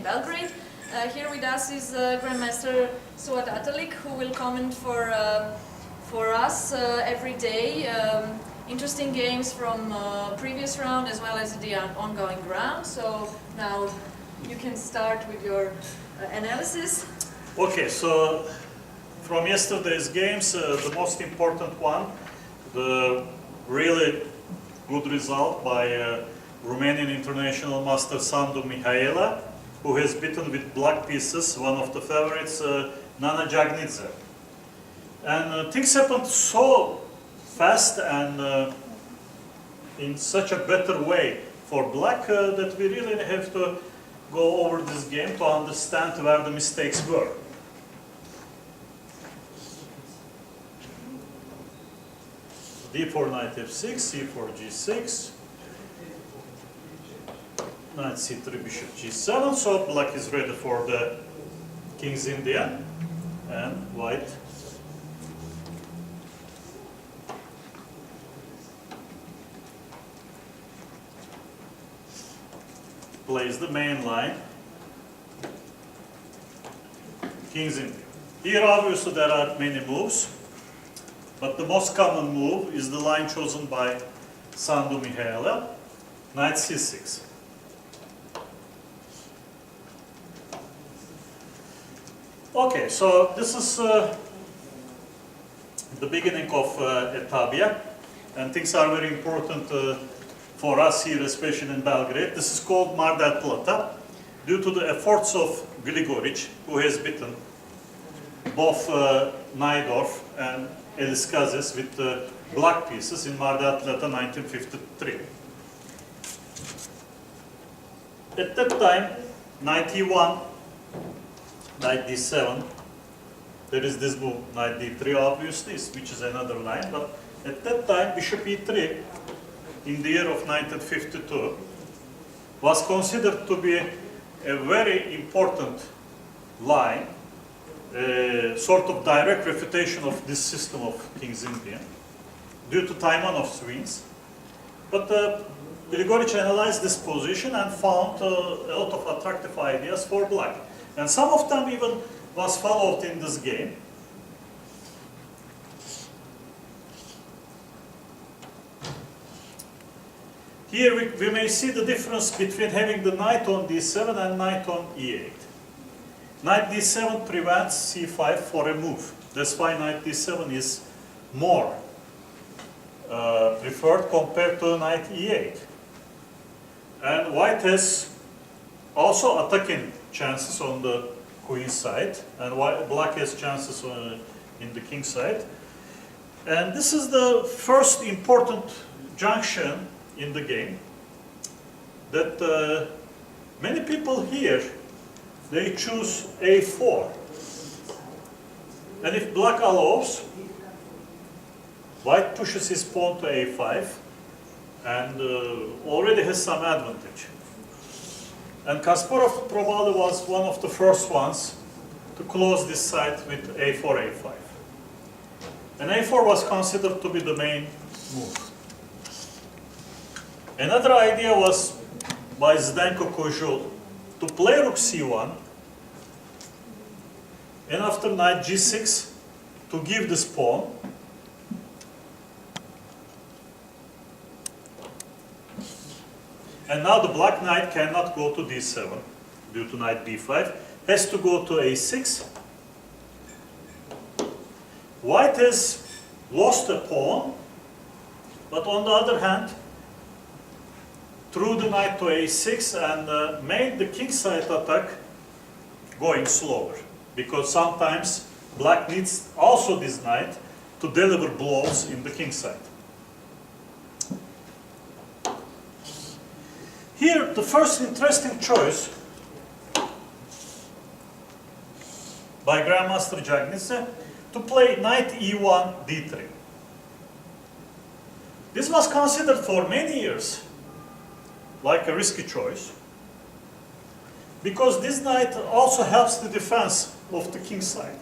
Belgrade. Here with us is Grandmaster Suat Atalik, who will comment for us every day interesting games from previous round as well as the ongoing round. So now you can start with your analysis. Okay, so from yesterday's games, the most important one, the really good result by Romanian international master Sandu Mihaela, who has beaten with black pieces one of the favorites, Dzagnizde. And things happened so fast and in such a better way for black that we really have to go over this game to understand where the mistakes were. D4, knight f6, c4, g6, knight c3, bishop g7, so black is ready for the king's Indian, and white plays the main line, king's Indian. Here obviously there are many moves, but the most common move is the line chosen by Sandu Mihaela, knight c6. Okay, so this is the beginning of Etabia, and things are very important for us here, especially in Belgrade. This is called Mar del Plata, due to the efforts of Grigoric, who has beaten both Najdorf and Eliskazes with black pieces in Mar del Plata 1953. At that time, knight e1, knight d7, there is this move, knight d3 obviously, which is another line, but at that time bishop e3 in the year of 1952 was considered to be a very important line, sort of direct refutation of this system of King's Indian due to Taimanov's wins. But Grigoric analyzed this position and found a lot of attractive ideas for black. And some of them even was followed in this game. Here we may see the difference between having the knight on d7 and knight on e8. Knight d7 prevents c5 for a move. That's why knight d7 is more preferred compared to knight e8. And white has also attacking chances on the queen side, and black has chances in the king side. And this is the first important junction in the game that many people here, they choose a4. And if black allows, white pushes his pawn to a5 and already has some advantage. And Kasparov probably was one of the first ones to close this side with a4, a5. And a4 was considered to be the main move. Another idea was by Zdenko Kozul to play rook c1 and after knight g6 to give this pawn. And now the black knight cannot go to d7 due to knight b5, has to go to a6. White has lost a pawn, but on the other hand, threw the knight to a6 and made the kingside attack going slower, because sometimes black needs also this knight to deliver blows in the kingside. Here, the first interesting choice by Grandmaster Dzagnizde to play knight e1, d3. This was considered for many years like a risky choice, because this knight also helps the defense of the king's side.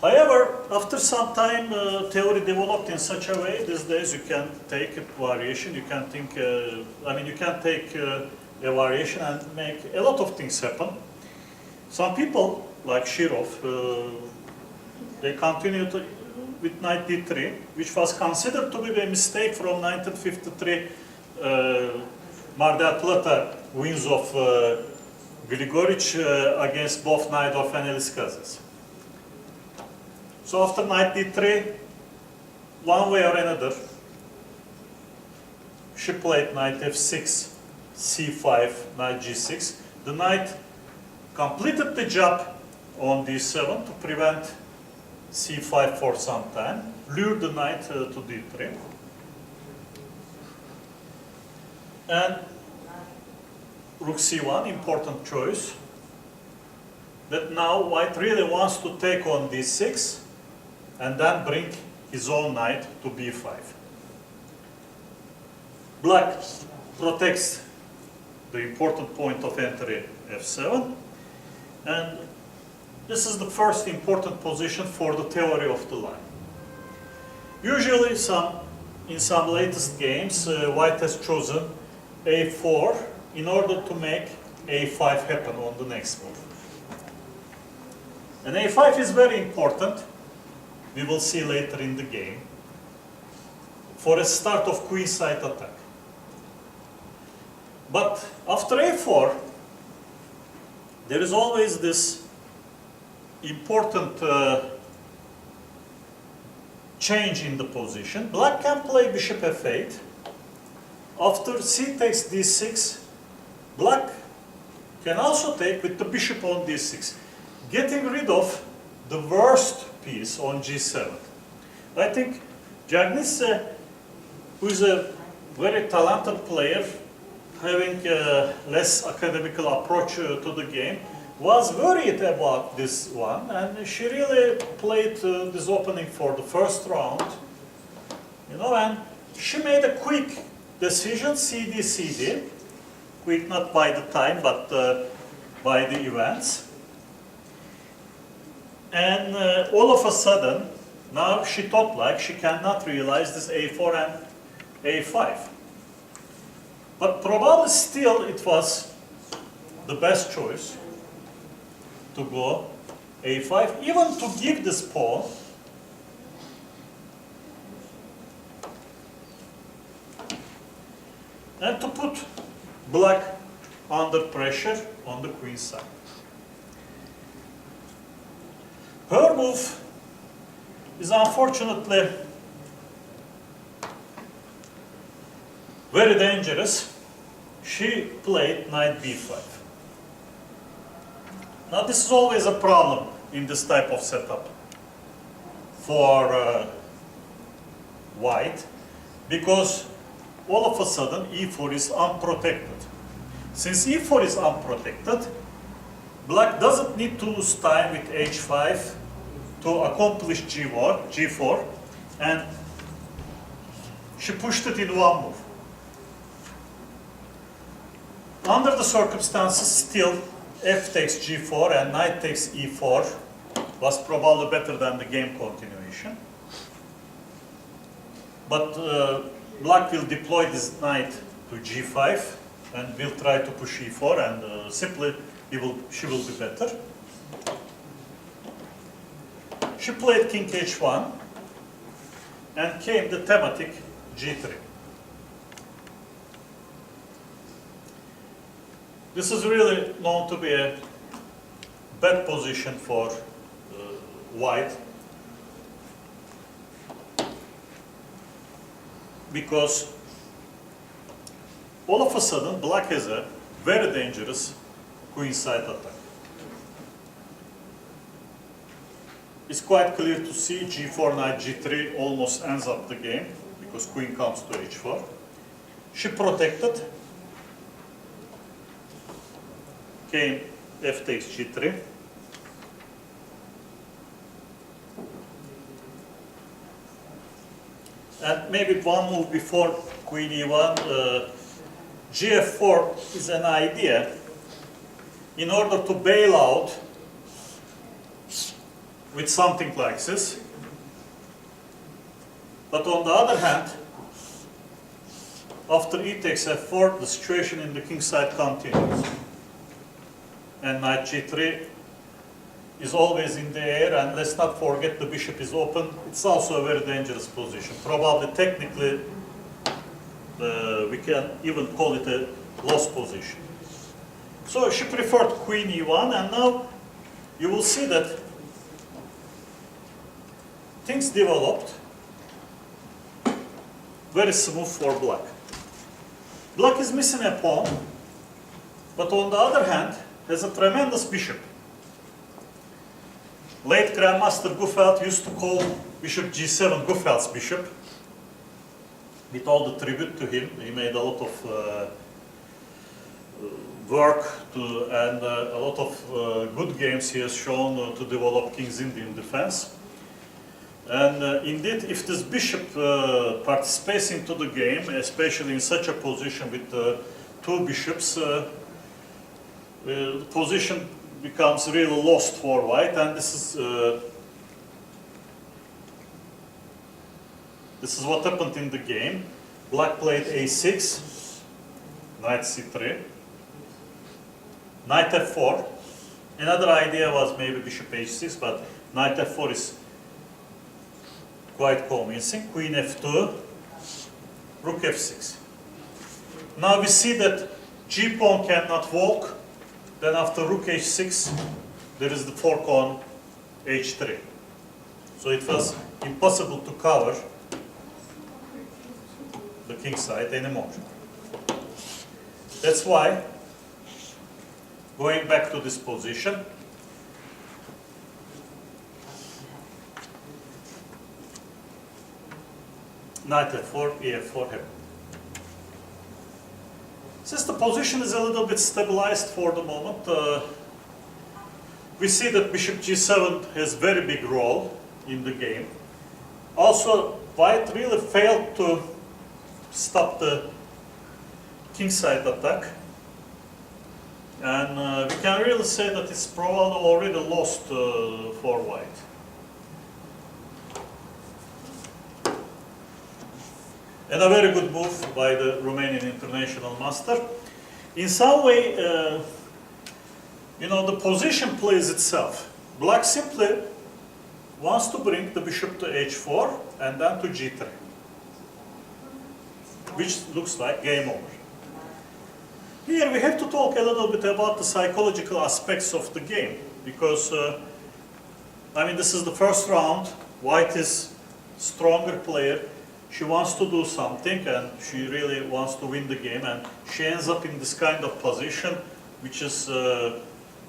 However, after some time, theory developed in such a way. These days, you can take a variation. You can think. You can take a variation and make a lot of things happen. Some people, like Shirov, they continued with knight d3, which was considered to be a mistake from 1953 Mar del Plata wins of Grigoric against both Naidorf and Eliskazes. So after knight d3, one way or another, she played knight f6, c5, knight g6. The knight completed the job on d7 to prevent c5 for some time, lured the knight to d3. And rook c1, important choice. That now white really wants to take on d6 and then bring his own knight to b5. Black protects the important point of entry f7, and this is the first important position for the theory of the line. Usually in some latest games, white has chosen a4 in order to make a5 happen on the next move. And a5 is very important, we will see later in the game, for a start of queenside attack. But after a4, there is always this important change in the position. Black can play bishop f8. After c takes d6, black can also take with the bishop on d6, getting rid of the worst piece on g7. I think Dzagnizde, who is a very talented player, having a less academical approach to the game, was worried about this one, and she really played this opening for the first round, and she made a quick decision, cd, cd, quick not by the time, but by the events. And all of a sudden, now she thought like she cannot realize this a4 and a5. But probably still it was the best choice to go a5, even to give this pawn and to put black under pressure on the queen side. Her move is unfortunately very dangerous. She played knight b5. Now this is always a problem in this type of setup for white, because all of a sudden e4 is unprotected. Since e4 is unprotected, black doesn't need to lose time with h5 to accomplish g4, and she pushed it in one move. Under the circumstances, still f takes g4 and knight takes e4 was probably better than the game continuation. But black will deploy this knight to g5 and will try to push e4, and simply she will be better. She played king h1 and came the thematic g3. This is really known to be a bad position for white, because all of a sudden black has a very dangerous queenside attack. It's quite clear to see g4, knight g3 almost ends up the game, because queen comes to h4. She protected, came f takes g3. And maybe one move before queen e1, gf4 is an idea in order to bail out with something like this. But on the other hand, after e takes f4, the situation in the king side continues. And knight g3 is always in the air, and let's not forget the bishop is open. It's also a very dangerous position. Probably technically we can even call it a lost position. So she preferred queen e1, and now you will see that things developed very smooth for black. Black is missing a pawn, but on the other hand has a tremendous bishop. Late Grandmaster Guffeld used to call bishop g7 Guffeld's bishop. With all the tribute to him, he made a lot of work and a lot of good games he has shown to develop King's Indian defense. And indeed, if this bishop participates into the game, especially in such a position with two bishops, the position becomes really lost for white, and this is what happened in the game. Black played a6, knight c3, knight f4. Another idea was maybe bishop h6, but knight f4 is quite convincing. Queen f2, rook f6. Now we see that g-pawn cannot walk. Then after rook h6, there is the fork on h3. So it was impossible to cover the king side anymore. That's why, going back to this position, knight f4, e4 happened. Since the position is a little bit stabilized for the moment, we see that bishop g7 has very big role in the game. Also, white really failed to stop the kingside attack. And we can really say that it's probably already lost for white. And a very good move by the Romanian international master. In some way, the position plays itself. Black simply wants to bring the bishop to h4 and then to g3, which looks like game over. Here we have to talk a little bit about the psychological aspects of the game, because this is the first round. White is stronger player. She wants to do something, and she really wants to win the game, and she ends up in this kind of position, which is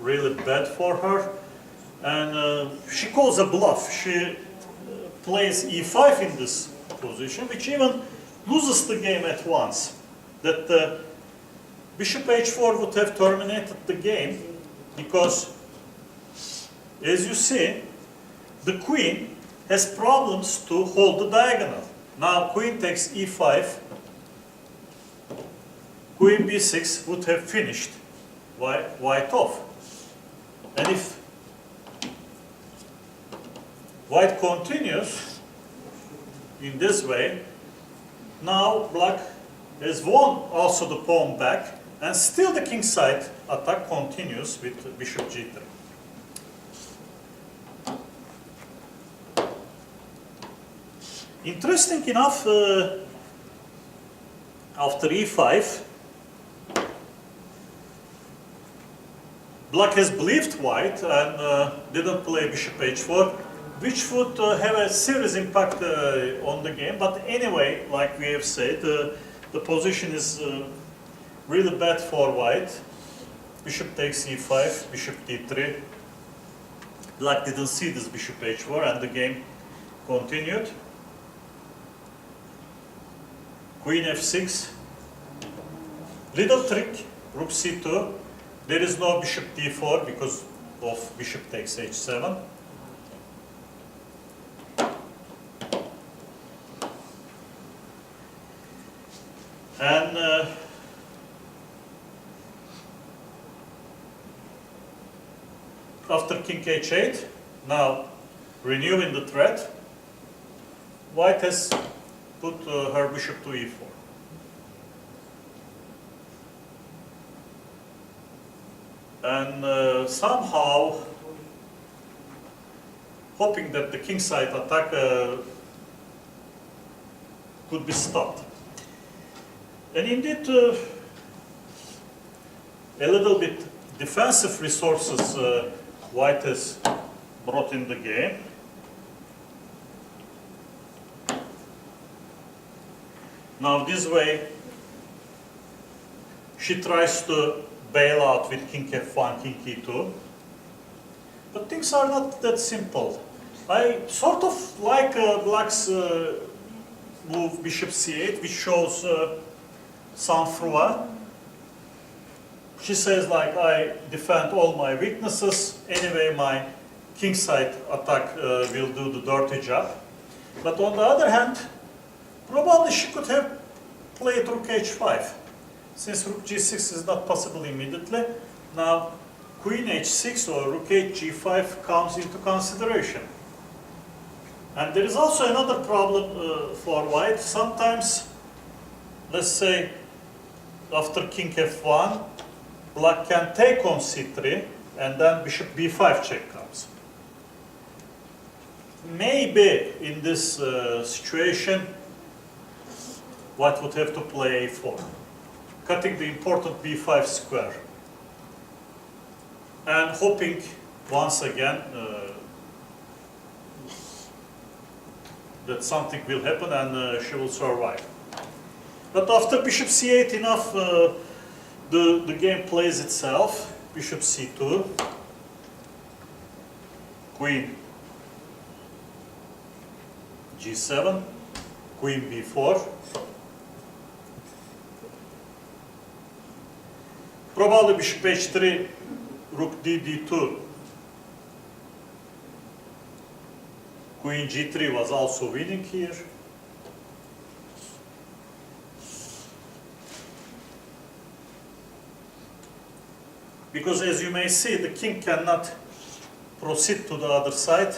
really bad for her. And she calls a bluff. She plays e5 in this position, which even loses the game at once. That bishop h4 would have terminated the game, because, as you see, the queen has problems to hold the diagonal. Now queen takes e5, queen b6 would have finished white off. And if white continues in this way, now black has won also the pawn back, and still the king side attack continues with bishop g3. Interesting enough, after e5, black has believed white and didn't play bishop h4, which would have a serious impact on the game. But anyway, like we have said, the position is really bad for white. Bishop takes e5, bishop d3. Black didn't see this bishop h4, and the game continued. Queen f6, little trick, rook c2, there is no bishop d4 because of bishop takes h7. And after king h8, now renewing the threat, white has put her bishop to e4. and somehow hoping that the kingside attack could be stopped. And indeed, a little bit defensive resources White has brought in the game. Now this way, she tries to bail out with king f1, king e2. But things are not that simple. I sort of like Black's move bishop c8, which shows sang-froid. She says, like, I defend all my weaknesses. Anyway, my kingside attack will do the dirty job. But on the other hand, probably she could have played rook h5. Since rook g6 is not possible immediately, now queen h6 or rook h g5 comes into consideration. And there is also another problem for White. Sometimes, let's say, after king f1, Black can take on c3, and then bishop b5 check comes. Maybe in this situation, White would have to play a4, cutting the important b5 square, and hoping once again that something will happen and she will survive. But after bishop c8 enough, the game plays itself. Bishop c2, queen g7, queen b4. Probably bishop h3, rook d d2. Queen g3 was also winning here. Because as you may see, the king cannot proceed to the other side.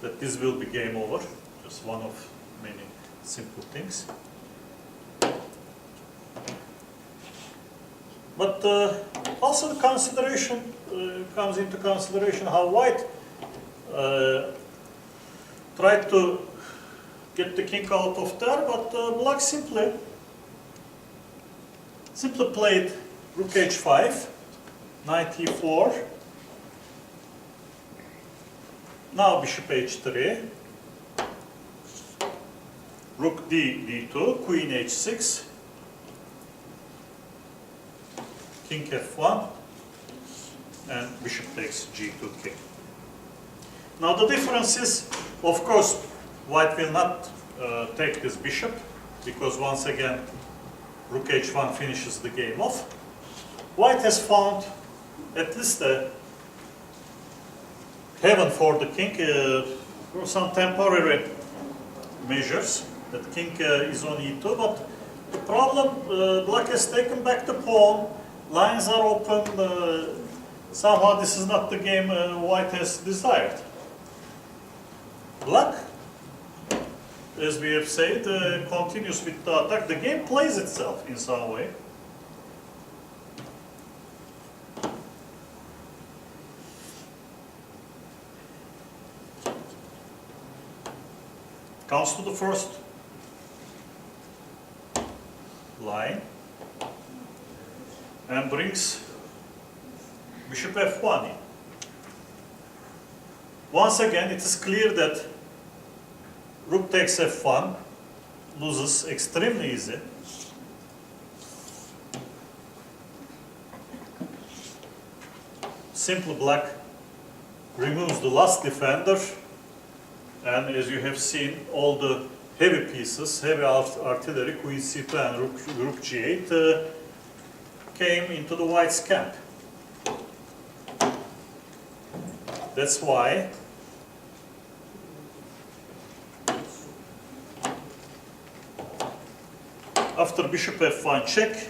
That this will be game over. Just one of many simple things. But also the consideration comes into consideration how White tried to get the king out of there, but Black simply played rook h5, knight e4, now bishop h3, rook d d2, queen h6, king f1, and bishop takes g2 king. Now the difference is, of course, White will not take this bishop, because once again, rook h1 finishes the game off. White has found at least a heaven for the king, for some temporary measures. That king is on e2, but the problem, Black has taken back the pawn, lines are open, somehow this is not the game White has desired. Black, as we have said, continues with the attack. The game plays itself in some way. Comes to the first line and brings bishop f1 in. Once again, it is clear that rook takes f1 loses extremely easy. Simply Black removes the last defender, and as you have seen, all the heavy pieces, heavy artillery, queen c2 and rook g8 came into the White's camp. That's why after bishop f1 check,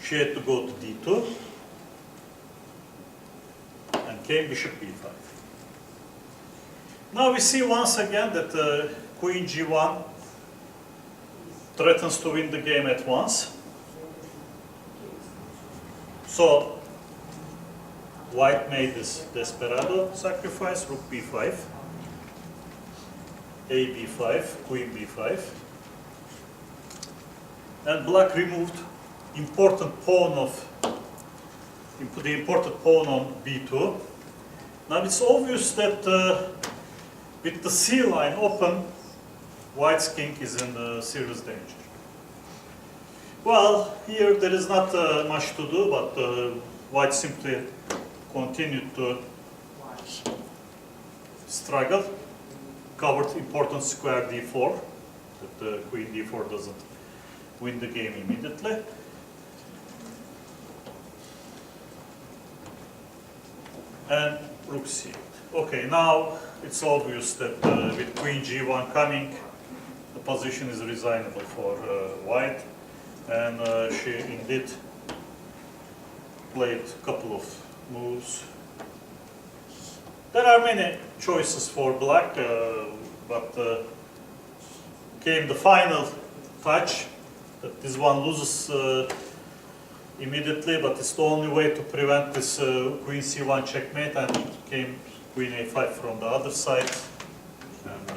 she had to go to d2 and came bishop b5. Now we see once again that queen g1 threatens to win the game at once. So white made this desperado sacrifice, rook b5, a b5, queen b5, and black removed important pawn on b2. Now it's obvious that with the c line open, white's king is in serious danger. Well, here there is not much to do, but white simply continued to struggle, covered important square d4, that the queen d4 doesn't win the game immediately. And rook c8. Okay, now it's obvious that with queen g1 coming, the position is resignable for white, and she indeed played a couple of moves. There are many choices for black, but came the final touch, that this one loses immediately, but it's the only way to prevent this queen c1 checkmate, and came queen a5 from the other side, and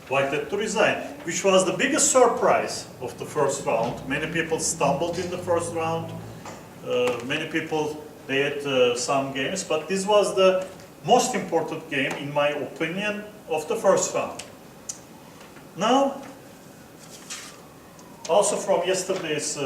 white had to resign, which was the biggest surprise of the first round. Many people stumbled in the first round, many people, they had some games, but this was the most important game, in my opinion, of the first round. Now, also from yesterday's